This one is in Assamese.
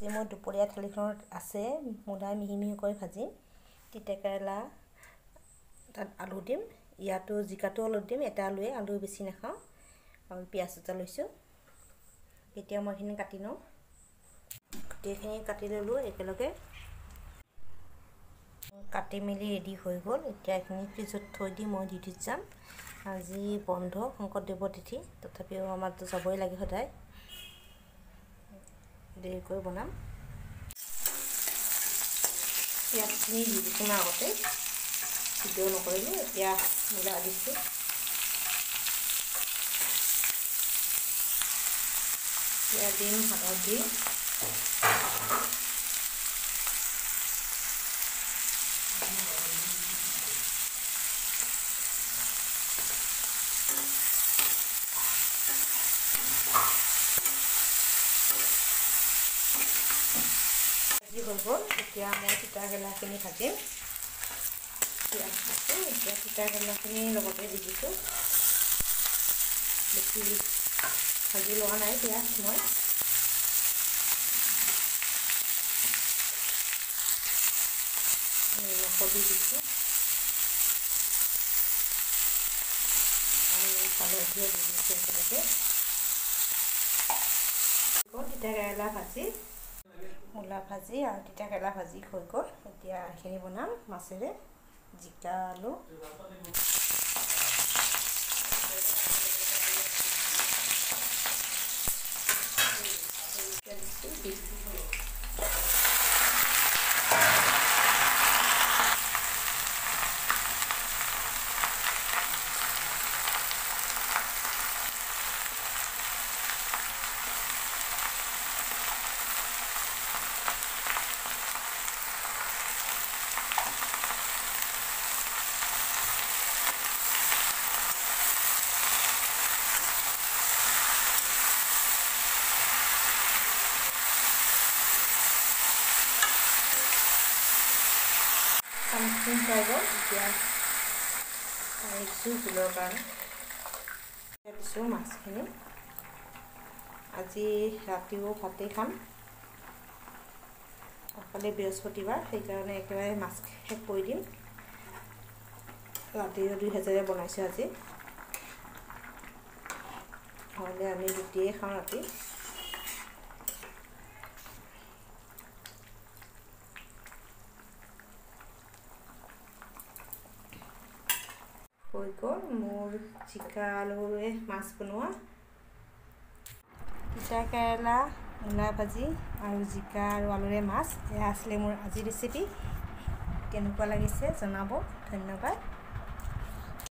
আজি মই দুপৰীয়া থালিখনত আছে মূলা মিহি মিহিকৈ ভাজিম, তিতাকেৰেলা তাত আলু দিম, ইয়াতো জিকাটো অলপ দিম, এটা আলু বেছি নাখাওঁ, আৰু পিঁয়াজ এটা লৈছোঁ। এতিয়া মই এইখিনি কাটি লওঁ, গোটেইখিনি কাটি ল'লোঁ একেলগে, কাটি মেলি ৰেডি হৈ গ'ল। এতিয়া এইখিনি ফ্ৰিজত থৈ দি মই ডিউটিত যাম। আজি বন্ধ, শংকৰদেৱৰ তিথি, তথাপিও আমাৰতো যাবই লাগে সদায়, দেৰিকৈ বনাম। পিঁয়াজখিনি দি দিছোঁ মই আগতে, ভিডিঅ' নকৰিলোঁ, এতিয়া মূলা দিছোঁ। এতিয়া দিম হালধি, হৈ গ'ল। এতিয়া মই তিতাকেৰেলাখিনি ভাজিম, পিঁয়াজ দিছোঁ, এতিয়া তিতাকেৰেলাখিনি লগতে দি দিছোঁ। বেছি ভাজি লোৱা নাই পিঁয়াজ মই, নিমখ দি দিছোঁ আৰু হালধিও দি দিছোঁ একেলগে। তিতাকেৰেলা ভাজি, মূলা ভাজি আৰু তিতাকেৰেলা ভাজি হৈ গ'ল। এতিয়া এইখিনি বনাম মাছেৰে, জিকা আলু। পানীখিনি ফ্ৰাই গ'ল, এতিয়া দিছোঁ জোলৰ কাৰণে, দিছোঁ মাছখিনি। আজি ৰাতিও ভাতেই খাম, কালি বৃহস্পতিবাৰ, সেইকাৰণে একেবাৰে মাছ শেষ কৰি দিম। ৰাতিও 2 সাজেৰে বনাইছোঁ আজি, নহ'লে আমি ৰুটিয়ে খাওঁ ৰাতি। হৈ গ'ল মোৰ জিকা আলুৰে মাছ বনোৱা, তিতাকেৰেলা মূলা ভাজি আৰু জিকা আৰু আলুৰে মাছ। এয়া আছিলে মোৰ আজিৰ ৰেচিপি। কেনেকুৱা লাগিছে জনাব, ধন্যবাদ।